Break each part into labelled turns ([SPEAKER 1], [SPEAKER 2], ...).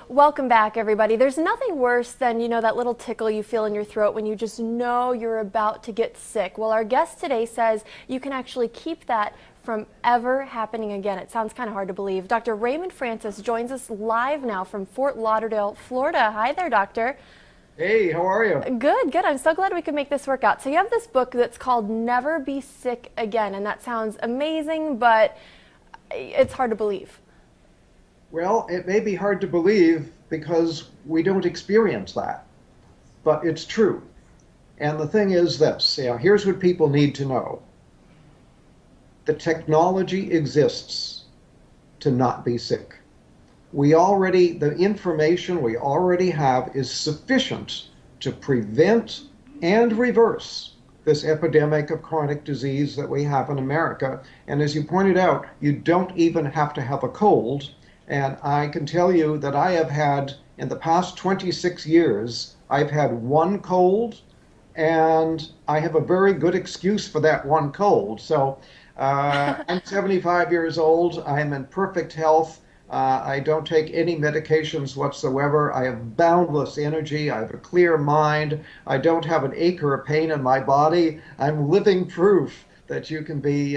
[SPEAKER 1] Welcome back, everybody. There's nothing worse than, that little tickle you feel in your throat when you just know you're about to get sick. Well, our guest today says you can actually keep that from ever happening again. It sounds kind of hard to believe. Dr. Raymond Francis joins us live now from Fort Lauderdale, Florida. Hi there, doctor.
[SPEAKER 2] Hey, how are you?
[SPEAKER 1] Good, good. I'm so glad we could make this work out. So you have this book that's called Never Be Sick Again, and that sounds amazing, but it's hard to believe.
[SPEAKER 2] Well, it may be hard to believe because we don't experience that, but it's true. And the thing is this, here's what people need to know. The technology exists to not be sick. The information we already have is sufficient to prevent and reverse this epidemic of chronic disease that we have in America. And as you pointed out, you don't even have to have a cold. And I can tell you that I have had, in the past 26 years, I've had one cold, and I have a very good excuse for that one cold. So I'm 75 years old. I'm in perfect health. I don't take any medications whatsoever. I have boundless energy. I have a clear mind. I don't have an ache or a pain in my body. I'm living proof that you can be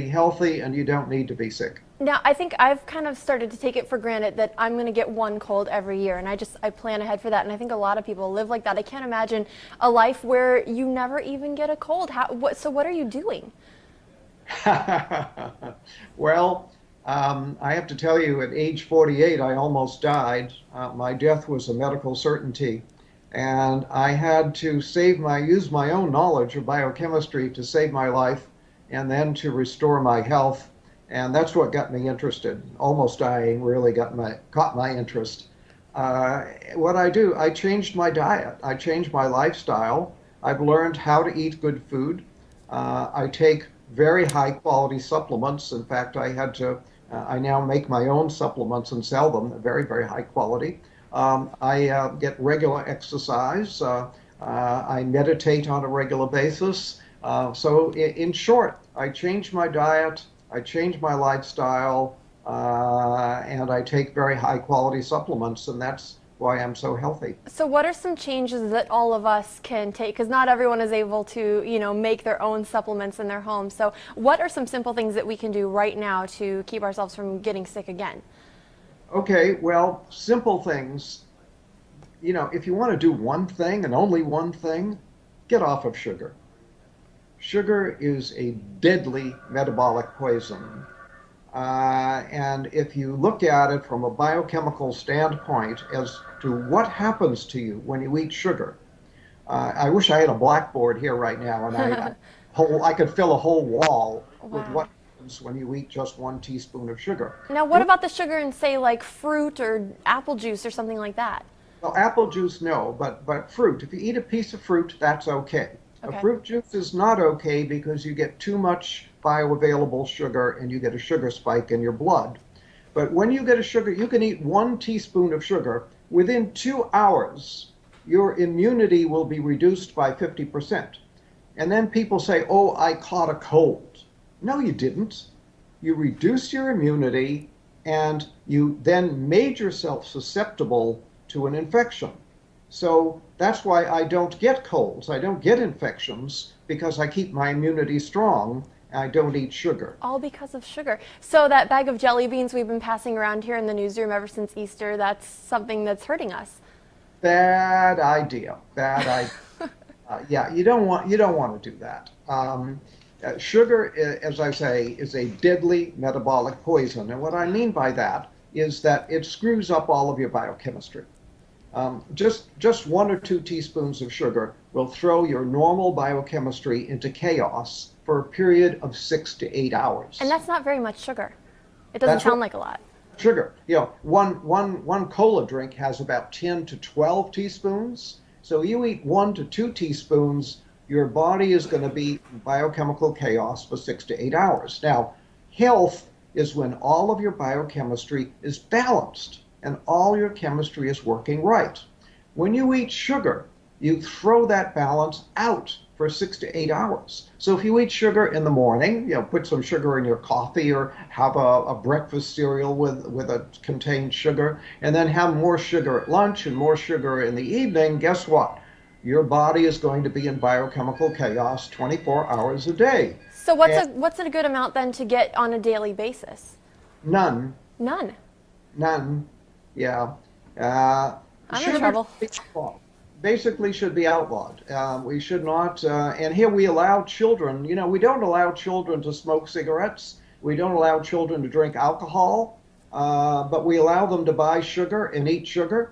[SPEAKER 2] healthy and you don't need to be sick.
[SPEAKER 1] Now, I think I've kind of started to take it for granted that I'm going to get one cold every year, and I plan ahead for that, and I think a lot of people live like that. I can't imagine a life where you never even get a cold. So what are you doing?
[SPEAKER 2] Well, I have to tell you, at age 48, I almost died. My death was a medical certainty, and I had to use my own knowledge of biochemistry to save my life and then to restore my health. And that's what got me interested. Almost dying really caught my interest. What I do, I changed my diet. I changed my lifestyle. I've learned how to eat good food. I take very high quality supplements. In fact, I now make my own supplements and sell them, very, very high quality. I get regular exercise. I meditate on a regular basis. So in short, I changed my diet. I change my lifestyle, and I take very high quality supplements, and that's why I'm so healthy.
[SPEAKER 1] So what are some changes that all of us can take? Because not everyone is able to, make their own supplements in their home. So what are some simple things that we can do right now to keep ourselves from getting sick again?
[SPEAKER 2] Okay, well, simple things. If you want to do one thing and only one thing, get off of sugar. Sugar is a deadly metabolic poison. And if you look at it from a biochemical standpoint as to what happens to you when you eat sugar, I wish I had a blackboard here right now and I could fill a whole wall with what happens when you eat just 1 teaspoon of sugar.
[SPEAKER 1] Now, what about the sugar in, say, like fruit or apple juice or something like that?
[SPEAKER 2] Well, apple juice, no, but fruit. If you eat a piece of fruit, that's okay.
[SPEAKER 1] Okay.
[SPEAKER 2] A fruit juice is not okay because you get too much bioavailable sugar and you get a sugar spike in your blood. But when you get a sugar, you can eat 1 teaspoon of sugar. Within 2 hours, your immunity will be reduced by 50%. And then people say, oh, I caught a cold. No, you didn't. You reduce your immunity and you then made yourself susceptible to an infection. So that's why I don't get colds. I don't get infections because I keep my immunity strong. I don't eat sugar.
[SPEAKER 1] All because of sugar. So that bag of jelly beans we've been passing around here in the newsroom ever since Easter, that's something that's hurting us.
[SPEAKER 2] Bad idea. Bad idea. Yeah, you don't want to do that. Sugar, as I say, is a deadly metabolic poison. And what I mean by that is that it screws up all of your biochemistry. Just 1 or 2 teaspoons of sugar will throw your normal biochemistry into chaos for a period of 6 to 8 hours.
[SPEAKER 1] And that's not very much sugar. It doesn't sound like a lot.
[SPEAKER 2] Sugar. One cola drink has about 10 to 12 teaspoons. So you eat 1 to 2 teaspoons, your body is going to be in biochemical chaos for 6 to 8 hours. Now, health is when all of your biochemistry is balanced and all your chemistry is working right. When you eat sugar, you throw that balance out for 6 to 8 hours. So if you eat sugar in the morning, put some sugar in your coffee or have a breakfast cereal with a contained sugar, and then have more sugar at lunch and more sugar in the evening, guess what? Your body is going to be in biochemical chaos 24 hours a day.
[SPEAKER 1] So what's a good amount then to get on a daily basis?
[SPEAKER 2] None.
[SPEAKER 1] None.
[SPEAKER 2] None. Yeah.
[SPEAKER 1] I'm in trouble.
[SPEAKER 2] Basically should be outlawed. We should not, and here we allow children, we don't allow children to smoke cigarettes. We don't allow children to drink alcohol, but we allow them to buy sugar and eat sugar.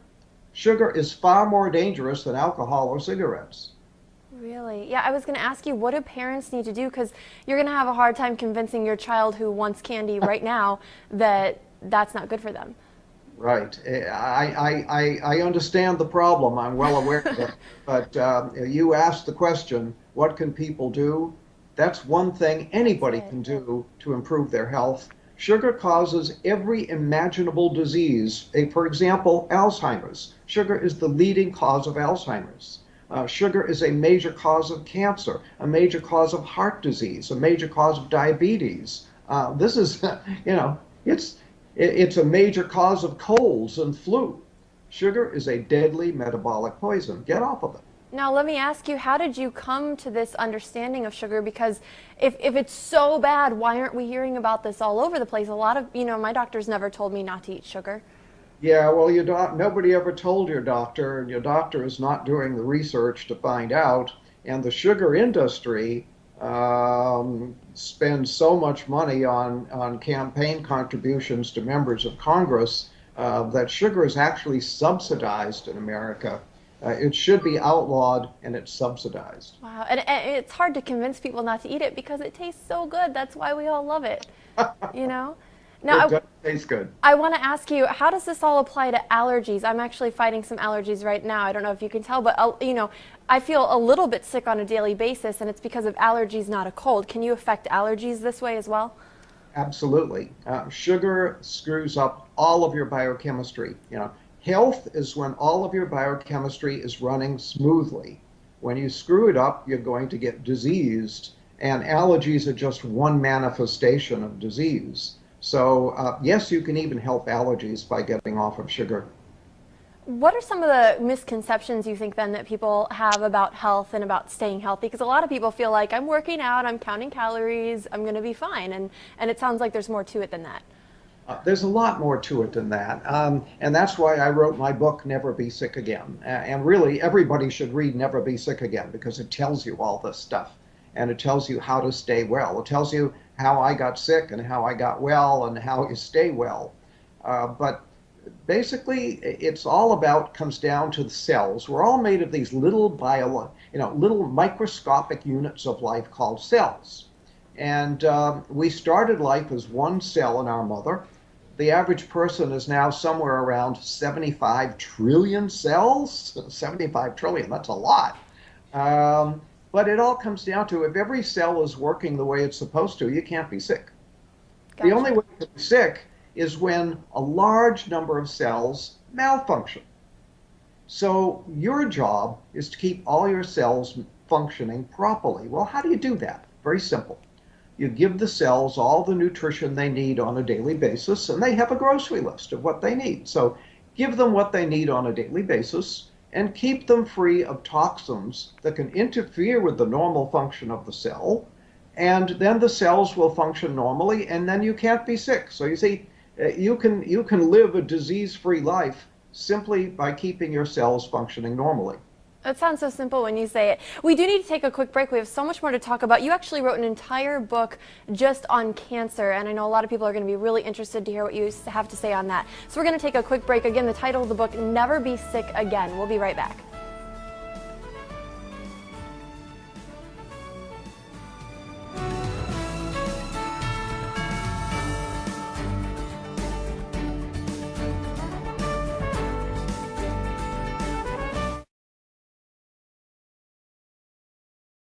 [SPEAKER 2] Sugar is far more dangerous than alcohol or cigarettes.
[SPEAKER 1] Really? Yeah, I was going to ask you, what do parents need to do? Because you're going to have a hard time convincing your child who wants candy right now that that's not good for them.
[SPEAKER 2] Right. I understand the problem. I'm well aware of it. But you asked the question, what can people do? That's one thing anybody can do to improve their health. Sugar causes every imaginable disease. For example, Alzheimer's. Sugar is the leading cause of Alzheimer's. Sugar is a major cause of cancer, a major cause of heart disease, a major cause of diabetes. This is, it's a major cause of colds and flu. Sugar is a deadly metabolic poison. Get off of it.
[SPEAKER 1] Now, let me ask you, how did you come to this understanding of sugar? Because if it's so bad, why aren't we hearing about this all over the place? A lot of, my doctors never told me not to eat sugar.
[SPEAKER 2] Yeah, well, nobody ever told your doctor, and your doctor is not doing the research to find out. And the sugar industry spends so much money on campaign contributions to members of Congress that sugar is actually subsidized in America. It should be outlawed, and it's subsidized.
[SPEAKER 1] Wow, and it's hard to convince people not to eat it because it tastes so good. That's why we all love it, Now,
[SPEAKER 2] it does taste good.
[SPEAKER 1] I want to ask you, how does this all apply to allergies? I'm actually fighting some allergies right now. I don't know if you can tell, but I feel a little bit sick on a daily basis, and it's because of allergies, not a cold. Can you affect allergies this way as well?
[SPEAKER 2] Absolutely. Sugar screws up all of your biochemistry. Health is when all of your biochemistry is running smoothly. When you screw it up, you're going to get diseased, and allergies are just one manifestation of disease. So yes, you can even help allergies by getting off of sugar.
[SPEAKER 1] What are some of the misconceptions you think then that people have about health and about staying healthy? Because a lot of people feel like I'm working out, I'm counting calories, I'm going to be fine. And it sounds like there's more to it than that.
[SPEAKER 2] There's a lot more to it than that. And that's why I wrote my book, Never Be Sick Again. And really, everybody should read Never Be Sick Again because it tells you all this stuff. And it tells you how to stay well. It tells you how I got sick and how I got well and how you stay well. But basically, it's all comes down to the cells. We're all made of these little little microscopic units of life called cells. And we started life as one cell in our mother. The average person is now somewhere around 75 trillion cells. 75 trillion, that's a lot. But it all comes down to if every cell is working the way it's supposed to, you can't be sick. Gotcha. The only way to be sick is when a large number of cells malfunction. So your job is to keep all your cells functioning properly. Well, how do you do that? Very simple. You give the cells all the nutrition they need on a daily basis, and they have a grocery list of what they need. So give them what they need on a daily basis, and keep them free of toxins that can interfere with the normal function of the cell, and then the cells will function normally, and then you can't be sick. So you see, you can live a disease-free life simply by keeping your cells functioning normally.
[SPEAKER 1] It sounds so simple when you say it. We do need to take a quick break. We have so much more to talk about. You actually wrote an entire book just on cancer, and I know a lot of people are going to be really interested to hear what you have to say on that. So we're going to take a quick break. Again, the title of the book, Never Be Sick Again. We'll be right back.